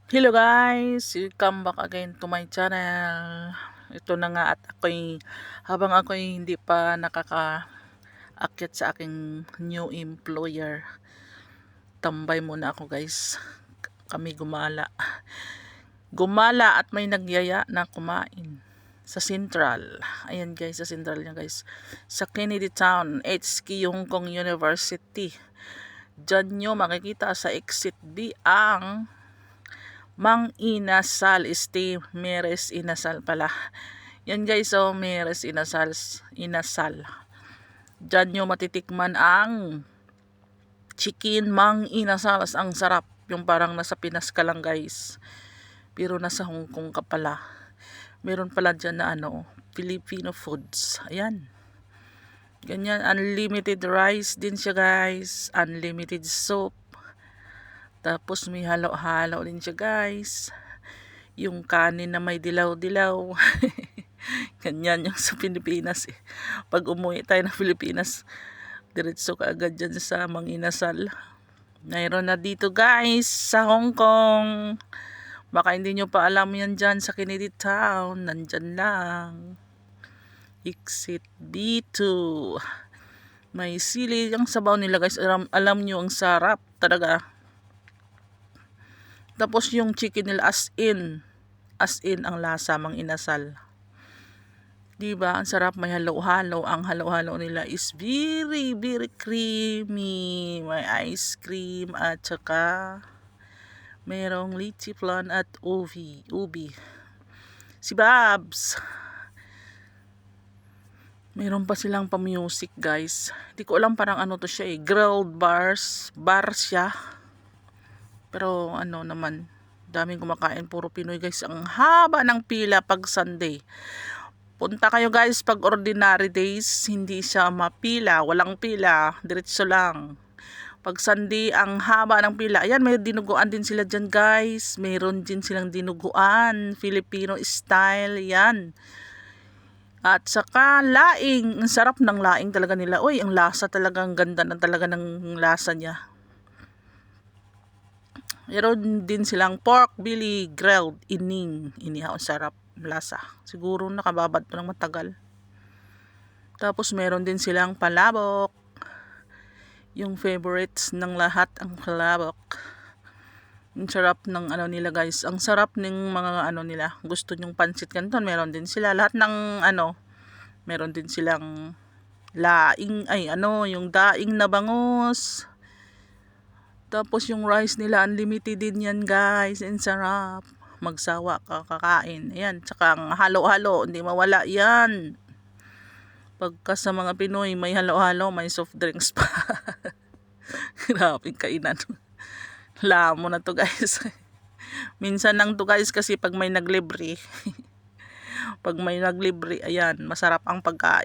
Hello guys, welcome back again to my channel. Ito na nga at habang ako'y hindi pa nakakaakyat sa aking new employer, tambay muna ako guys. Kami gumala at may nagyaya na kumain sa Central. Ayan guys, sa Central niya guys, sa Kennedy Town, HQ Hong Kong University. Diyan nyo makikita sa exit B ang Mang Inasal, Meres Inasal pala. Yan guys, so Meres Inasal. Diyan nyo matitikman ang chicken Mang Inasal. Ang sarap. Yung parang nasa Pinas ka lang guys. Pero nasa Hong Kong ka pala. Meron pala dyan na Filipino foods. Ayan. Ganyan, unlimited rice din siya guys. Unlimited soup. Tapos may halo-halo din siya guys. Yung kanin na may dilaw-dilaw. Ganyan yung sa Pilipinas eh. Pag umuwi tayo ng Pilipinas, diretso ka agad dyan sa Mang Inasal. Mayroon na dito guys sa Hong Kong. Baka hindi nyo pa alam yan dyan sa Kennedy Town. Nandyan lang. Exit B2. May sili yung sabaw nila guys. Alam nyo ang sarap talaga. Tapos yung chicken nila as in ang lasa Mang Inasal. Diba? Ang sarap, may halo-halo. Ang halo-halo nila is very, very creamy. May ice cream at saka merong lychee flan at ubi. Si Babs. Meron pa silang pa-music guys. Hindi ko alam, parang to siya eh. Grilled bar siya. Pero naman, daming kumakain, puro Pinoy guys. Ang haba ng pila pag Sunday. Punta kayo guys pag ordinary days, hindi siya mapila, walang pila, diretso lang. Pag Sunday, ang haba ng pila. Ayan, may dinuguan din sila dyan guys. Mayroon din silang dinuguan, Filipino style, yan. At saka laing, ang sarap ng laing talaga nila. Uy, ang lasa talaga, ang ganda na talaga ng lasa niya. Meron din silang pork belly grilled inihaw, sarap lasa. Siguro nakababad pa ng matagal. Tapos meron din silang palabok. Yung favorites ng lahat ang palabok. Ang sarap ng nila guys. Ang sarap ng mga nila. Gusto nyong pansit canton, meron din sila. Lahat ng meron din silang laing, yung daing na bangus. Tapos yung rice nila, unlimited din yan guys. Ang sarap. Magsawa ka kakain. Ayan, tsaka ang halo-halo, hindi mawala yan. Pagka sa mga Pinoy, may halo-halo, may soft drinks pa. Grabe kainan. Lamo na to guys. Minsan lang to guys kasi pag may naglibre. Pag may naglibre, ayan, masarap ang pagkain.